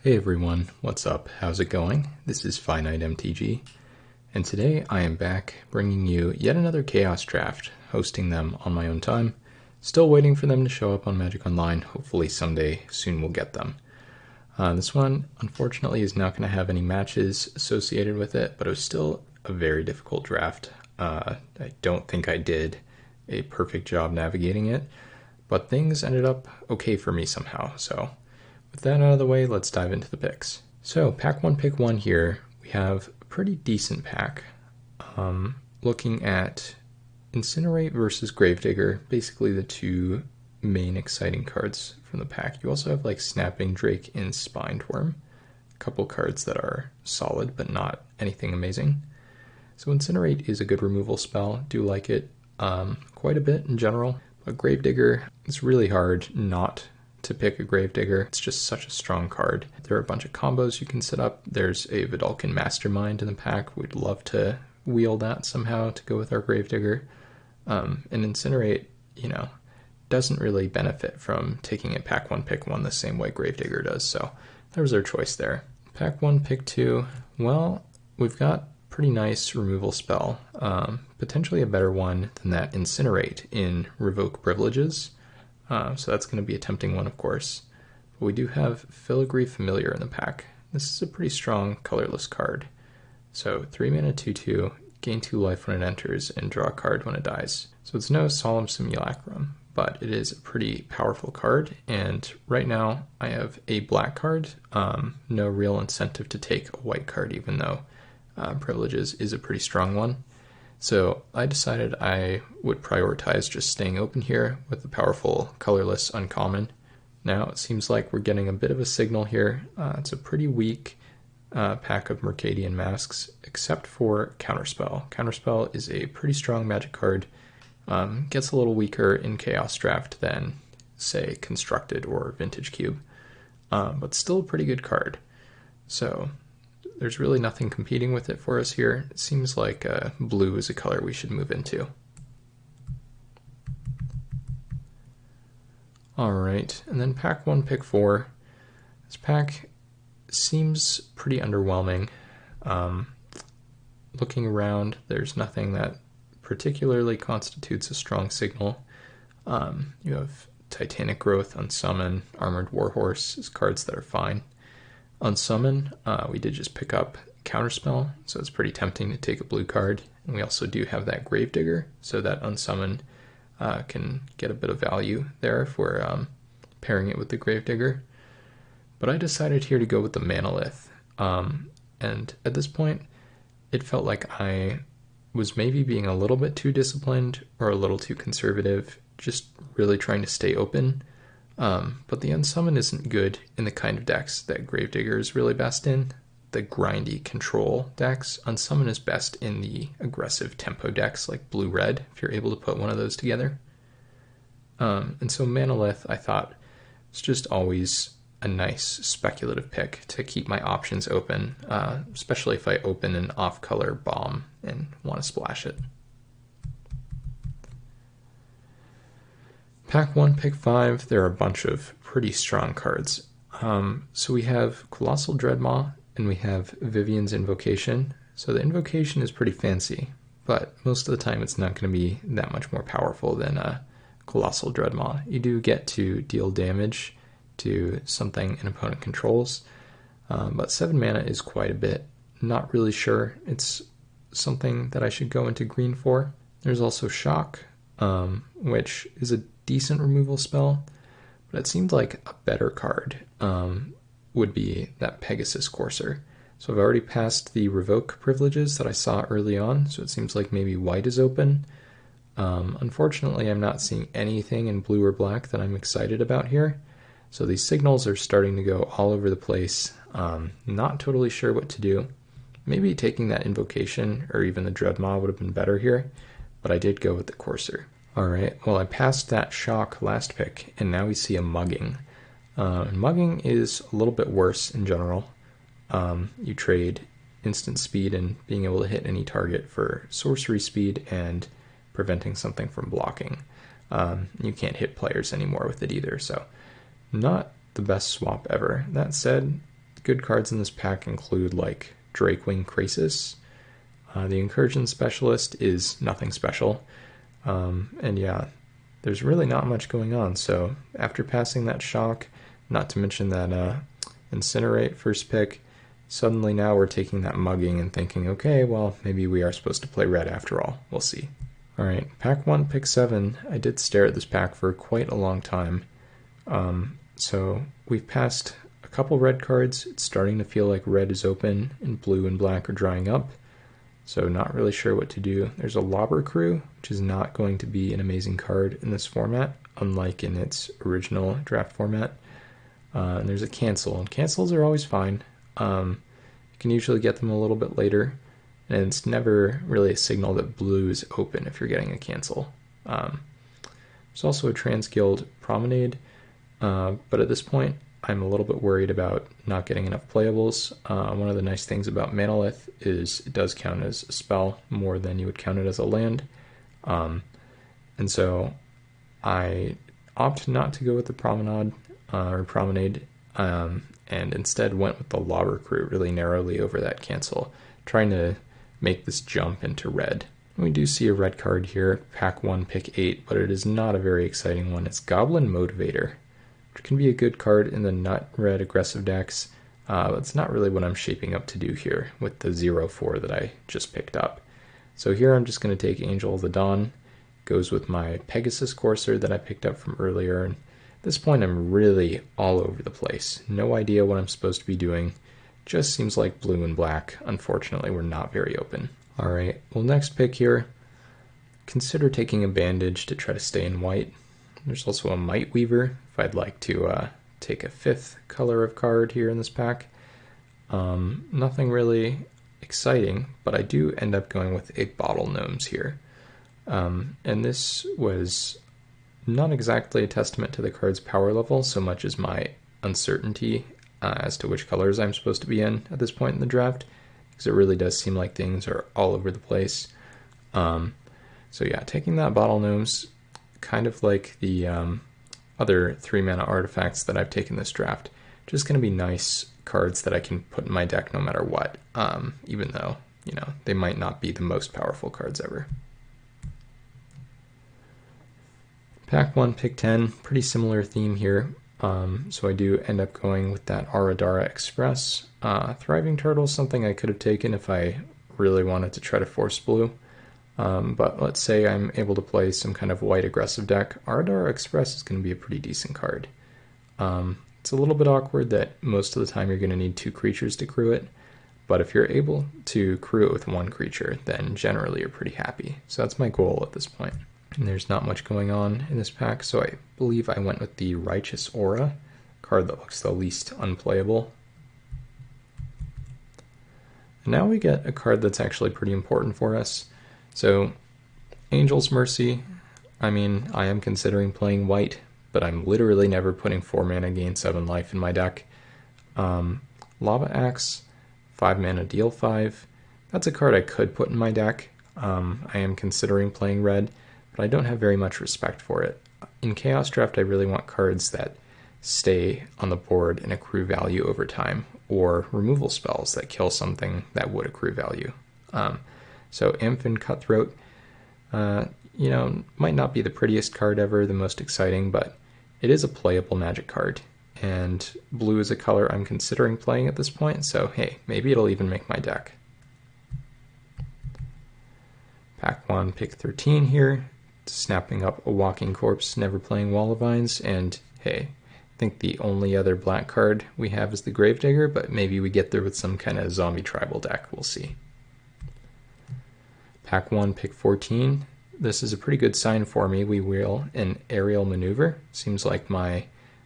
Hey everyone, what's up? How's it going? This is Finite MTG, and today I am back bringing you yet another Chaos Draft, hosting them on my own time. Still waiting for them to show up on Magic Online. Hopefully someday soon we'll get them. This one, unfortunately, is not going to have any matches associated with it, but it was still a very difficult draft. I don't think I did a perfect job navigating it, but things ended up okay for me somehow, so with that out of the way, let's dive into the picks. So, pack 1, pick 1 here, we have a pretty decent pack. Looking at Incinerate versus Gravedigger, basically the two main exciting cards from the pack. You also have like Snapping Drake and Spined Worm, a couple cards that are solid but not anything amazing. So Incinerate is a good removal spell, do like it quite a bit in general, but Gravedigger, it's really hard not to pick a Gravedigger. It's just such a strong card. There are a bunch of combos you can set up. There's a Vidalcan Mastermind in the pack. We'd love to wheel that somehow to go with our Gravedigger. And Incinerate, doesn't really benefit from taking a pack 1, pick 1 the same way Gravedigger does, so that was our choice there. Pack 1, pick 2, well, we've got pretty nice removal spell. Potentially a better one than that Incinerate in Revoke Privileges. So that's going to be a tempting one, of course. But we do have Filigree Familiar in the pack. This is a pretty strong colorless card. So 3 mana 2/2, gain 2 life when it enters, and draw a card when it dies. So it's no Solemn Simulacrum, but it is a pretty powerful card. And right now I have a black card. No real incentive to take a white card, even though Privileges is a pretty strong one. So I decided I would prioritize just staying open here with the powerful colorless uncommon. Now it seems like we're getting a bit of a signal here. It's a pretty weak pack of Mercadian Masks, except for Counterspell. Counterspell is a pretty strong magic card. Gets a little weaker in Chaos Draft than, say, Constructed or Vintage Cube, but still a pretty good card. So there's really nothing competing with it for us here. It seems like blue is a color we should move into. Alright, and then pack 1, pick 4. This pack seems pretty underwhelming. Looking around, there's nothing that particularly constitutes a strong signal. You have Titanic Growth, Unsummon, Armored Warhorse as cards that are fine. Unsummon, we did just pick up Counterspell, so it's pretty tempting to take a blue card. And we also do have that Gravedigger, so that Unsummon can get a bit of value there if we're pairing it with the Gravedigger. But I decided here to go with the Manolith. And at this point, it felt like I was maybe being a little bit too disciplined or a little too conservative, just really trying to stay open. But the Unsummon isn't good in the kind of decks that Gravedigger is really best in, the grindy control decks. Unsummon is best in the aggressive tempo decks like blue-red, if you're able to put one of those together. And so Manolith, I thought, was just always a nice speculative pick to keep my options open, especially if I open an off-color bomb and want to splash it. Pack 1, pick 5, there are a bunch of pretty strong cards. So we have Colossal Dreadmaw, and we have Vivian's Invocation. So the Invocation is pretty fancy, but most of the time it's not going to be that much more powerful than a Colossal Dreadmaw. You do get to deal damage to something an opponent controls, but 7 mana is quite a bit. Not really sure it's something that I should go into green for. There's also Shock, which is a decent removal spell, but it seemed like a better card would be that Pegasus Courser. So I've already passed the Revoke Privileges that I saw early on, so it seems like maybe white is open. Unfortunately, I'm not seeing anything in blue or black that I'm excited about here, so these signals are starting to go all over the place. Not totally sure what to do. Maybe taking that Invocation or even the Dreadmaw would have been better here, but I did go with the Courser. Alright, well I passed that Shock last pick, and now we see a Mugging. Mugging is a little bit worse in general. You trade instant speed and being able to hit any target for sorcery speed and preventing something from blocking. You can't hit players anymore with it either, so not the best swap ever. That said, good cards in this pack include like Drakewing Krasis. The Incursion Specialist is nothing special. And yeah, there's really not much going on. So after passing that Shock, not to mention that Incinerate first pick, suddenly now we're taking that Mugging and thinking, okay, well, maybe we are supposed to play red after all. We'll see. Alright, pack 1, pick 7. I did stare at this pack for quite a long time. So we've passed a couple red cards. It's starting to feel like red is open and blue and black are drying up. So not really sure what to do. There's a Lobber Crew, which is not going to be an amazing card in this format, unlike in its original draft format. And there's a Cancel, and cancels are always fine. You can usually get them a little bit later, and it's never really a signal that blue is open if you're getting a cancel. There's also a Transguild Promenade, but at this point I'm a little bit worried about not getting enough playables. One of the nice things about Manalith is it does count as a spell more than you would count it as a land. And so I opt not to go with the Promenade, and instead went with the Lobber Crew really narrowly over that cancel, trying to make this jump into red. We do see a red card here, pack 1, pick 8, but it is not a very exciting one. It's Goblin Motivator, which can be a good card in the nut red aggressive decks, but it's not really what I'm shaping up to do here with the 0-4 that I just picked up. So here I'm just going to take Angel of the Dawn, goes with my Pegasus Courser that I picked up from earlier, and at this point I'm really all over the place. No idea what I'm supposed to be doing. Just seems like blue and black. Unfortunately, we're not very open. Alright, well, next pick here. Consider taking a Bandage to try to stay in white. There's also a Might Weaver if I'd like to take a 5th color of card here in this pack. Nothing really exciting, but I do end up going with a Bottle Gnomes here. And this was not exactly a testament to the card's power level so much as my uncertainty as to which colors I'm supposed to be in at this point in the draft, because it really does seem like things are all over the place. So yeah, taking that Bottle Gnomes, kind of like the other 3-mana artifacts that I've taken this draft, just going to be nice cards that I can put in my deck no matter what, even though, you know, they might not be the most powerful cards ever. Pack 1, pick 10, pretty similar theme here. So I do end up going with that Aradara Express. Thriving Turtle is something I could have taken if I really wanted to try to force blue. But let's say I'm able to play some kind of white aggressive deck. Aradara Express is going to be a pretty decent card. It's a little bit awkward that most of the time you're going to need 2 creatures to crew it, but if you're able to crew it with 1 creature, then generally you're pretty happy. So that's my goal at this point. And there's not much going on in this pack, so I believe I went with the Righteous Aura, card that looks the least unplayable. And now we get a card that's actually pretty important for us. So, Angel's Mercy, I mean, I am considering playing white, but I'm literally never putting 4 mana gain 7 life in my deck. Lava Axe, 5 mana deal 5. That's a card I could put in my deck. I am considering playing red, but I don't have very much respect for it. In Chaos Draft, I really want cards that stay on the board and accrue value over time, or removal spells that kill something that would accrue value. So Amphin Cutthroat, you know, might not be the prettiest card ever, the most exciting, but it is a playable Magic card, and blue is a color I'm considering playing at this point, so hey, maybe it'll even make my deck. Pack 1, pick 13 here, snapping up a Walking Corpse, never playing Wall of Vines, and hey, I think the only other black card we have is the Gravedigger, but maybe we get there with some kind of zombie tribal deck, we'll see. Pack 1, pick 14. This is a pretty good sign for me. We wheel an Aerial Maneuver. Seems like my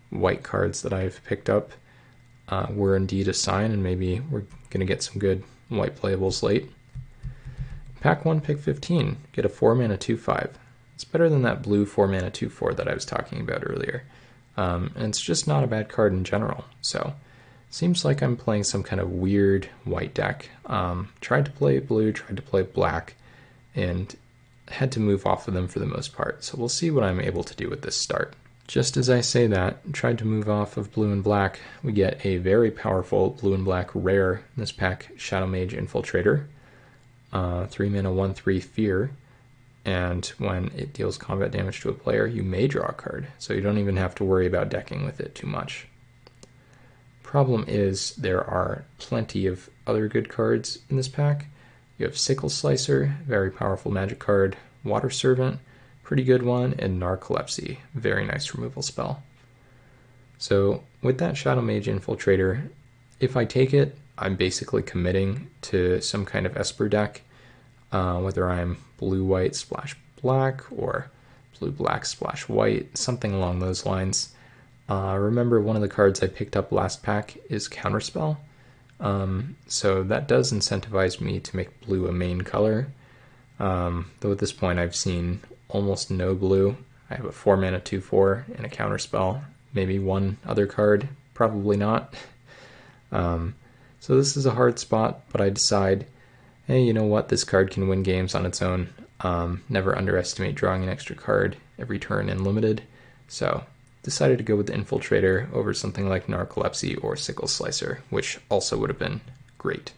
white cards that I've picked up were indeed a sign, and maybe we're going to get some good white playables late. Pack 1, pick 15. Get a 4 mana 2/5. It's better than that blue 4 mana 2/4 that I was talking about earlier. And it's just not a bad card in general. So, seems like I'm playing some kind of weird white deck. Tried to play blue, tried to play black, and had to move off of them for the most part. So we'll see what I'm able to do with this start. Just as I say that, tried to move off of blue and black, we get a very powerful blue and black rare in this pack, Shadow Mage Infiltrator. 3 mana 1/3 Fear, and when it deals combat damage to a player, you may draw a card, so you don't even have to worry about decking with it too much. Problem is, there are plenty of other good cards in this pack. You have Sickle Slicer, very powerful magic card, Water Servant, pretty good one, and Narcolepsy, very nice removal spell. So with that Shadow Mage Infiltrator, if I take it, I'm basically committing to some kind of Esper deck, whether I'm blue-white splash black or blue-black splash white, something along those lines. Remember, one of the cards I picked up last pack is Counterspell, so that does incentivize me to make blue a main color, though at this point I've seen almost no blue. I have a 4 mana 2/4 and a Counterspell, maybe one other card, probably not. So this is a hard spot, but I decide, hey, you know what, this card can win games on its own. Never underestimate drawing an extra card every turn in Limited, so decided to go with the Infiltrator over something like Narcolepsy or Sickle Slicer, which also would have been great.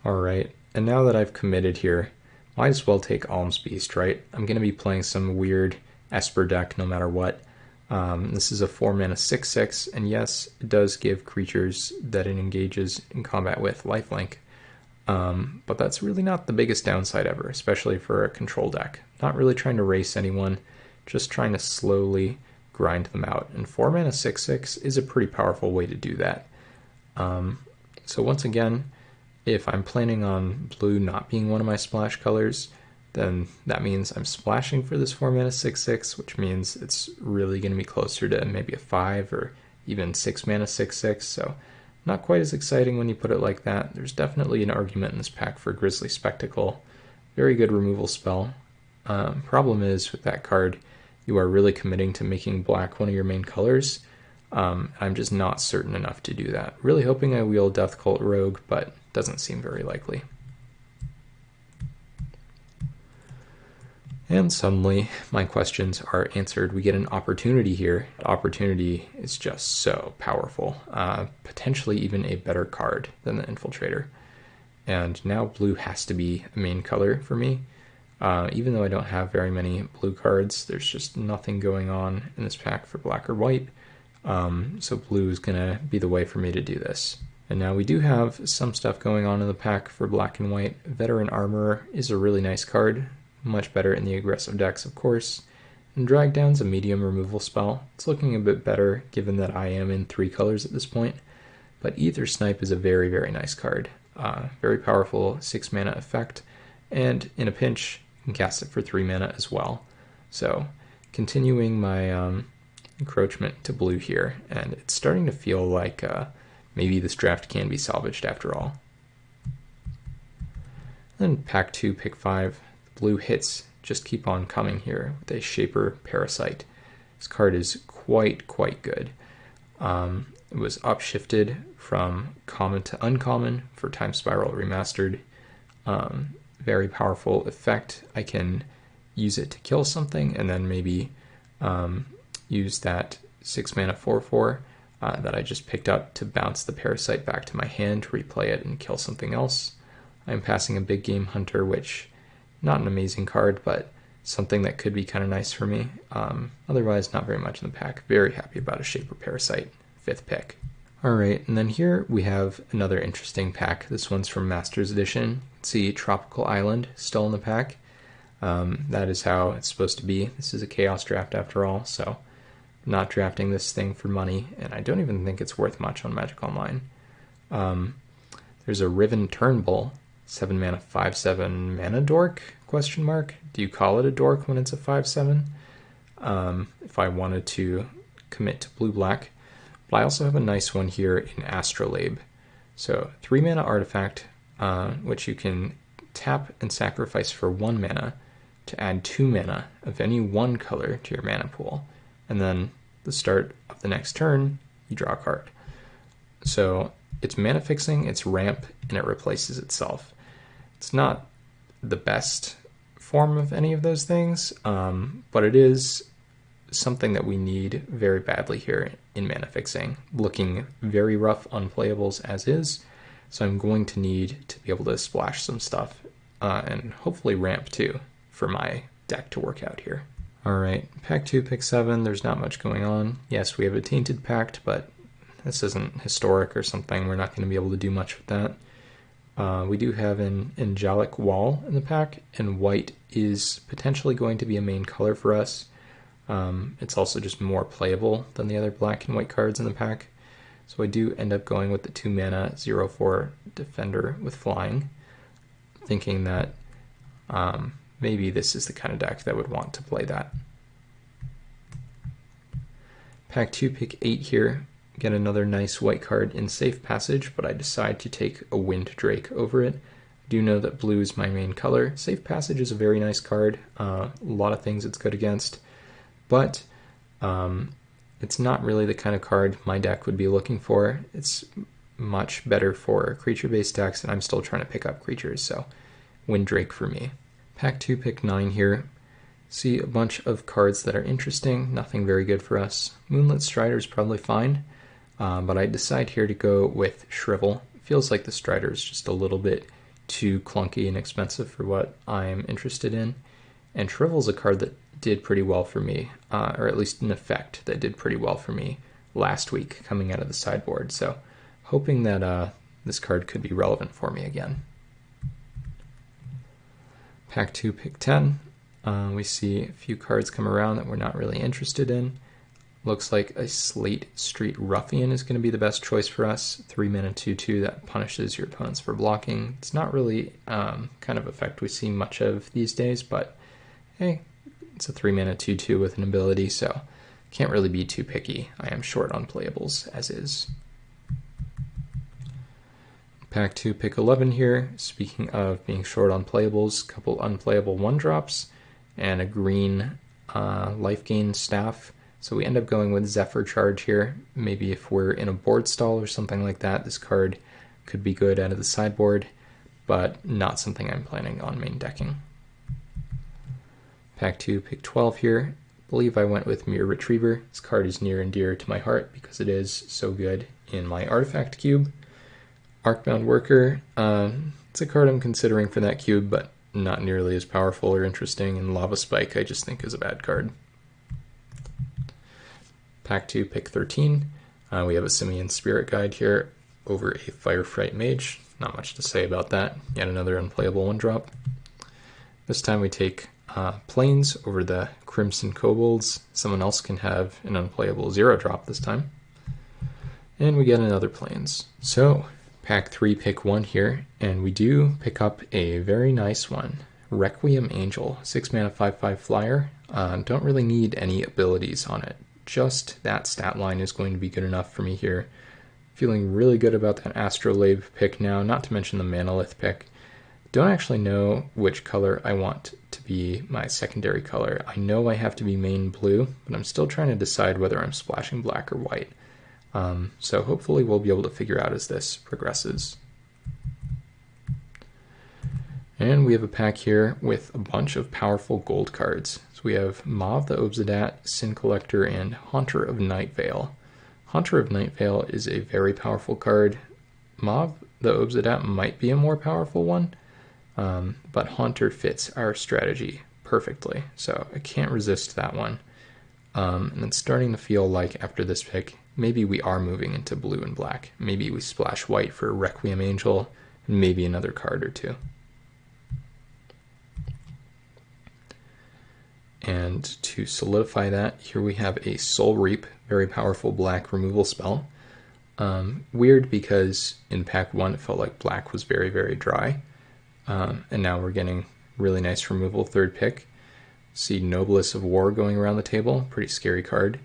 Alright, and now that I've committed here, might as well take Alms Beast, right? I'm going to be playing some weird Esper deck no matter what. This is a 4 mana 6/6, and yes, it does give creatures that it engages in combat with lifelink. But that's really not the biggest downside ever, especially for a control deck. Not really trying to race anyone, just trying to slowly grind them out. And 4 mana 6/6 is a pretty powerful way to do that. So once again, if I'm planning on blue not being one of my splash colors, then that means I'm splashing for this 4 mana 6/6, which means it's really going to be closer to maybe a 5 or even 6 mana 6/6, so not quite as exciting when you put it like that. There's definitely an argument in this pack for Grisly Spectacle. Very good removal spell. Problem is, with that card, you are really committing to making black one of your main colors. I'm just not certain enough to do that. Really hoping I wheel Death Cult Rogue, but doesn't seem very likely. And suddenly, my questions are answered. We get an opportunity here. The opportunity is just so powerful. Potentially even a better card than the Infiltrator. And now blue has to be a main color for me. Even though I don't have very many blue cards, there's just nothing going on in this pack for black or white. So blue is going to be the way for me to do this. And now we do have some stuff going on in the pack for black and white. Veteran Armorer is a really nice card. Much better in the aggressive decks, of course. And Drag Down's a medium removal spell. It's looking a bit better, given that I am in 3 colors at this point. But Ether Snipe is a very, very nice card. Very powerful 6 mana effect. And in a pinch, you can cast it for 3 mana as well. So, continuing my encroachment to blue here. And it's starting to feel like maybe this draft can be salvaged after all. Then pack 2, pick 5. Blue hits just keep on coming here with a Shaper Parasite. This card is quite good. It was upshifted from common to uncommon for Time Spiral Remastered. Very powerful effect. I can use it to kill something and then maybe use that 6 mana 4/4 that I just picked up to bounce the Parasite back to my hand to replay it and kill something else. I'm passing a Big Game Hunter, which not an amazing card, but something that could be kind of nice for me. Otherwise, not very much in the pack. Very happy about a Shaper Parasite, 5th pick. Alright, and then here we have another interesting pack. This one's from Masters Edition. See Tropical Island still in the pack. That is how it's supposed to be. This is a Chaos draft after all, so I'm not drafting this thing for money, and I don't even think it's worth much on Magic Online. There's a Riven Turnbull, 7 mana 5/7 mana dork, question mark. Do you call it a dork when it's a 5/7? If I wanted to commit to blue-black. But I also have a nice one here in Astrolabe. So 3 mana artifact, which you can tap and sacrifice for 1 mana to add 2 mana of any one color to your mana pool. And then the start of the next turn, you draw a card. So it's mana fixing, it's ramp, and it replaces itself. It's not the best form of any of those things, but it is something that we need very badly here in mana fixing. Looking very rough on playables as is, so I'm going to need to be able to splash some stuff and hopefully ramp too for my deck to work out here. Alright, pack 2, pick 7, there's not much going on. Yes, we have a Tainted Pact, but this isn't historic or something, we're not going to be able to do much with that. We do have an Angelic Wall in the pack, and white is potentially going to be a main color for us. It's also just more playable than the other black and white cards in the pack. So I do end up going with the 2 mana 0/4 Defender with flying, thinking that maybe this is the kind of deck that would want to play that. Pack 2, pick 8 here. Get another nice white card in Safe Passage, but I decide to take a Wind Drake over it. I do know that blue is my main color. Safe Passage is a very nice card. A lot of things it's good against, but it's not really the kind of card my deck would be looking for. It's much better for creature-based decks, and I'm still trying to pick up creatures, so Wind Drake for me. Pack 2, pick 9 here. See a bunch of cards that are interesting, nothing very good for us. Moonlit Strider is probably fine, but I decide here to go with Shrivel. It feels like the Strider is just a little bit too clunky and expensive for what I'm interested in. And Shrivel's a card that did pretty well for me, or at least an effect that did pretty well for me last week coming out of the sideboard. So hoping that this card could be relevant for me again. Pack 2, pick 10. We see a few cards come around that we're not really interested in. Looks like a Slate Street Ruffian is going to be the best choice for us. 3 mana 2/2 that punishes your opponents for blocking. It's not really kind of effect we see much of these days, but hey, it's a 3 mana 2/2 with an ability, so can't really be too picky. I am short on playables as is. Pack 2, pick 11 here. Speaking of being short on playables, a couple unplayable 1-drops and a green life gain staff. So we end up going with Zephyr Charge here. Maybe if we're in a board stall or something like that, this card could be good out of the sideboard, but not something I'm planning on main decking. Pack 2, pick 12 here. I believe I went with Mirror Retriever. This card is near and dear to my heart because it is so good in my artifact cube. Arcbound Worker, it's a card I'm considering for that cube, but not nearly as powerful or interesting, and Lava Spike I just think is a bad card. Pack 2, pick 13. We have a Simian Spirit Guide here over a Firefright Mage. Not much to say about that. Yet another unplayable 1-drop. This time we take Plains over the Crimson Kobolds. Someone else can have an unplayable 0-drop this time. And we get another Plains. So, pack 3, pick 1 here, and we do pick up a very nice one. Requiem Angel, 6 mana 5/5 flyer. Don't really need any abilities on it. Just that stat line is going to be good enough for me here. Feeling really good about that Astrolabe pick now, not to mention the Manolith pick. Don't actually know which color I want to be my secondary color. I know I have to be main blue, but I'm still trying to decide whether I'm splashing black or white. So hopefully we'll be able to figure out as this progresses. And we have a pack here with a bunch of powerful gold cards. So we have Mav the Obzedat, Sin Collector, and Haunter of Nightvale. Haunter of Nightvale is a very powerful card. Mav the Obzedat might be a more powerful one, but Haunter fits our strategy perfectly, so I can't resist that one. And it's starting to feel like after this pick, maybe we are moving into blue and black. Maybe we splash white for Requiem Angel, and maybe another card or two. And to solidify that, here we have a Soul Reap, very powerful black removal spell. Weird because in pack 1 it felt like black was very, very dry. And now we're getting really nice removal, 3rd pick. See Noblesse of War going around the table, pretty scary card.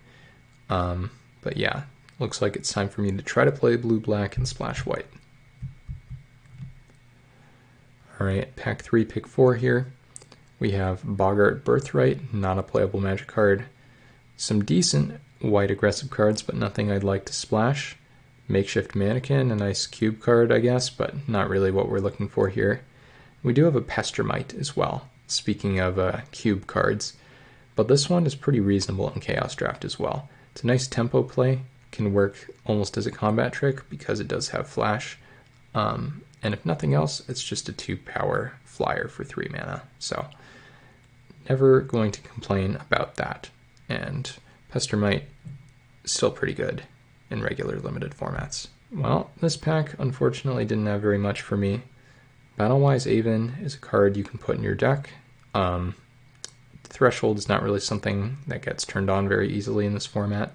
But yeah, looks like it's time for me to try to play blue-black and splash white. Alright, pack 3, pick 4 here. We have Boggart Birthright, not a playable magic card. Some decent white aggressive cards, but nothing I'd like to splash. Makeshift Mannequin, a nice cube card, I guess, but not really what we're looking for here. We do have a Pestermite as well, speaking of cube cards. but this one is pretty reasonable in Chaos Draft as well. It's a nice tempo play, can work almost as a combat trick because it does have flash. And if nothing else, it's just a 2-power flyer for 3 mana. So never going to complain about that. And Pestermite is still pretty good in regular limited formats. Well, this pack unfortunately didn't have very much for me. Battlewise Aven is a card you can put in your deck. Threshold is not really something that gets turned on very easily in this format.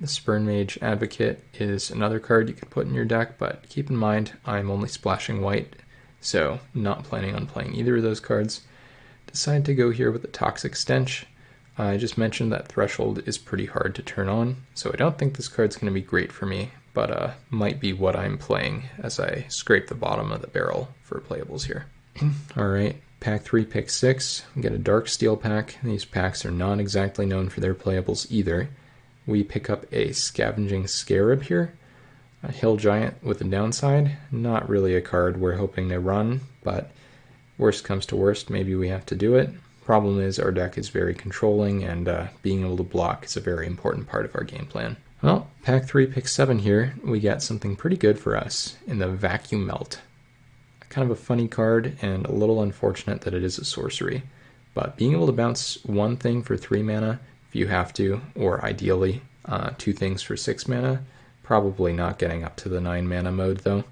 The Spurn Mage Advocate is another card you could put in your deck, but keep in mind I'm only splashing white, so not planning on playing either of those cards. Decided to go here with the Toxic Stench. I just mentioned that Threshold is pretty hard to turn on, so I don't think this card's going to be great for me, but might be what I'm playing as I scrape the bottom of the barrel for playables here. Alright, pack 3, pick 6. We get a Dark Steel pack. These packs are not exactly known for their playables either. We pick up a Scavenging Scarab here, a Hill Giant with a downside. Not really a card we're hoping to run, but worst comes to worst, maybe we have to do it. Problem is our deck is very controlling, and being able to block is a very important part of our game plan. Well, pack 3, pick 7 here, we get something pretty good for us in the Vacuum Melt. Kind of a funny card, and a little unfortunate that it is a sorcery. But being able to bounce one thing for 3 mana, if you have to, or ideally 2 things for 6 mana, probably not getting up to the 9 mana mode though.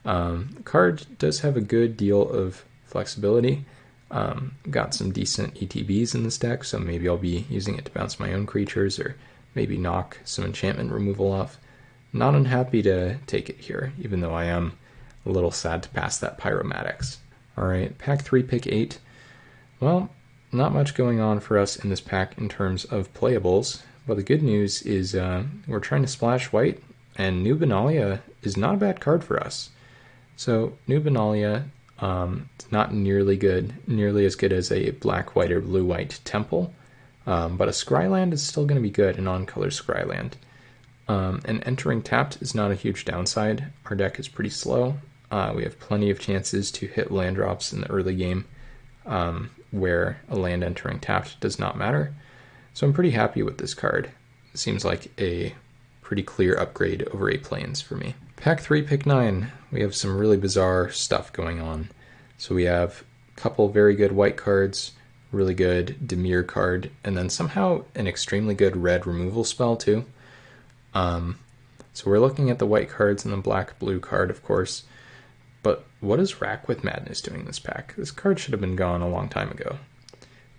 The card does have a good deal of flexibility. Got some decent ETBs in this deck, so maybe I'll be using it to bounce my own creatures, or maybe knock some enchantment removal off. Not unhappy to take it here, even though I am a little sad to pass that Pyromatics. Alright, pack 3, pick 8. Well, not much going on for us in this pack in terms of playables, but the good news is we're trying to splash white, and New Benalia is not a bad card for us. So New Benalia, it's not nearly as good as a black, white, or blue, white Temple, but a Scryland is still going to be good, a non-color Scryland. And entering tapped is not a huge downside. Our deck is pretty slow. We have plenty of chances to hit land drops in the early game, where a land entering tapped does not matter. So I'm pretty happy with this card. It seems like a pretty clear upgrade over 8 planes for me. Pack 3, pick 9. We have some really bizarre stuff going on. So we have a couple very good white cards, really good Dimir card, and then somehow an extremely good red removal spell too. So we're looking at the white cards and the black-blue card, of course. But what is Rack with Madness doing in this pack? This card should have been gone a long time ago.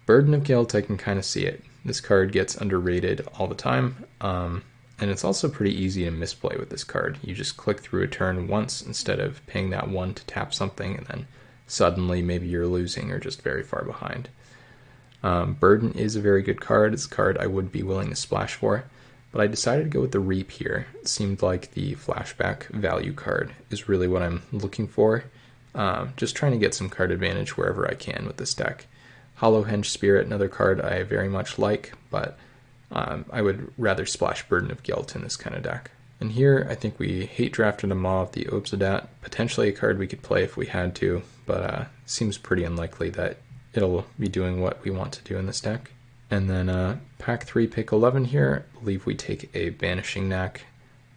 Burden of Guilt, I can kind of see it. This card gets underrated all the time, and it's also pretty easy to misplay with this card. You just click through a turn once instead of paying that 1 to tap something, and then suddenly maybe you're losing or just very far behind. Burden is a very good card. It's a card I would be willing to splash for, but I decided to go with the Reap here. It seemed like the flashback value card is really what I'm looking for. Just trying to get some card advantage wherever I can with this deck. Hollow Henge Spirit, another card I very much like, but I would rather splash Burden of Guilt in this kind of deck. And here, I think we hate drafted a Maw of the Obsidat, potentially a card we could play if we had to, but seems pretty unlikely that it'll be doing what we want to do in this deck. And then pack 3, pick 11 here, I believe we take a Banishing Knack.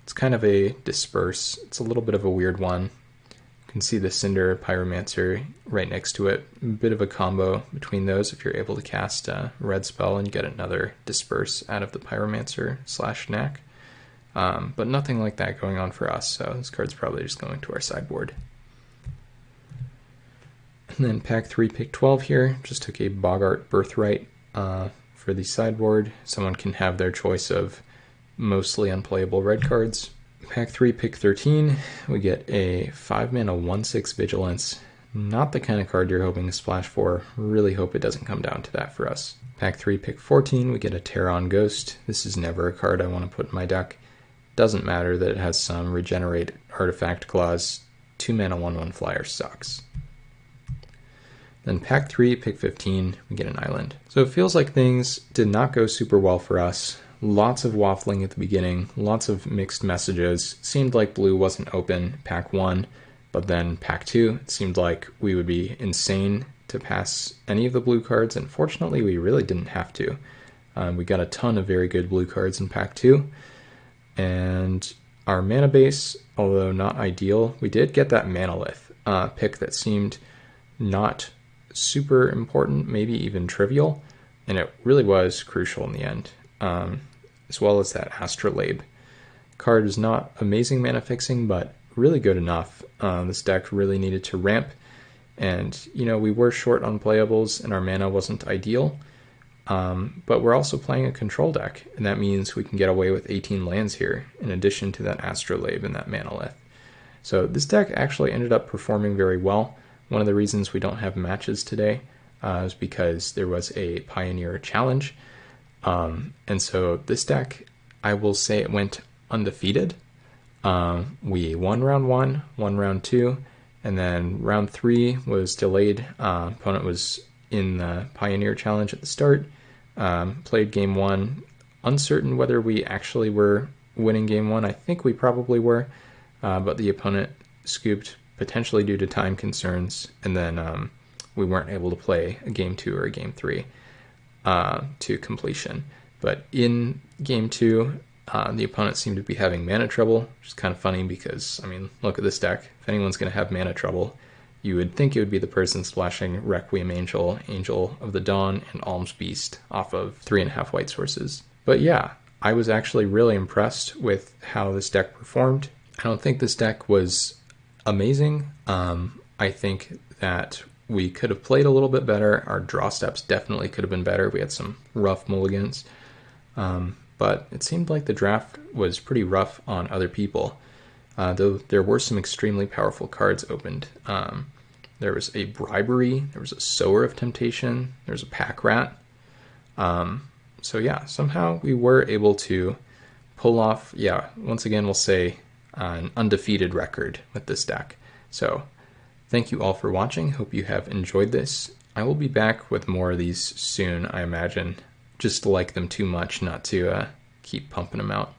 It's kind of a disperse, it's a little bit of a weird one. You can see the Cinder Pyromancer right next to it. A bit of a combo between those if you're able to cast a red spell and get another disperse out of the Pyromancer / Knack. But nothing like that going on for us, so this card's probably just going to our sideboard. And then pack 3, pick 12 here, just took a Boggart Birthright for the sideboard. Someone can have their choice of mostly unplayable red cards. Pack 3, pick 13, we get a 5-mana 1/6 Vigilance. Not the kind of card you're hoping to splash for. Really hope it doesn't come down to that for us. Pack 3, pick 14, we get a Terran Ghost. This is never a card I want to put in my deck. Doesn't matter that it has some Regenerate Artifact clause. 2-mana 1/1 flyer sucks. Then pack 3, pick 15, we get an Island. So it feels like things did not go super well for us. Lots of waffling at the beginning, lots of mixed messages. Seemed like blue wasn't open pack 1, but then pack 2, it seemed like we would be insane to pass any of the blue cards, and fortunately we really didn't have to. We got a ton of very good blue cards in pack 2, and our mana base, although not ideal, we did get that Manalith pick that seemed not super important, maybe even trivial, and it really was crucial in the end, as well as that Astrolabe. Card is not amazing mana fixing, but really good enough. This deck really needed to ramp, and we were short on playables and our mana wasn't ideal, but we're also playing a control deck, and that means we can get away with 18 lands here in addition to that Astrolabe and that Manalith. So this deck actually ended up performing very well. One of the reasons we don't have matches today is because there was a Pioneer Challenge, and so this deck, I will say it went undefeated. We won round 1, won round 2, and then round 3 was delayed. Opponent was in the Pioneer Challenge at the start, played game 1, uncertain whether we actually were winning game 1. I think we probably were, but the opponent scooped, potentially due to time concerns, and then we weren't able to play a game 2 or a game 3 to completion. But in game 2, the opponent seemed to be having mana trouble, which is kind of funny because, I mean, look at this deck. If anyone's going to have mana trouble, you would think it would be the person splashing Requiem Angel, Angel of the Dawn, and Alms Beast off of 3.5 white sources. But yeah, I was actually really impressed with how this deck performed. I don't think this deck was amazing. I think that we could have played a little bit better. Our draw steps definitely could have been better. We had some rough mulligans. But it seemed like the draft was pretty rough on other people, though there were some extremely powerful cards opened. There was a Bribery, there was a Sower of Temptation, there was a Pack Rat. So yeah, somehow we were able to pull off, once again we'll say, an undefeated record with this deck. So thank you all for watching. Hope you have enjoyed this. I will be back with more of these soon, I imagine. Just like them too much not to keep pumping them out.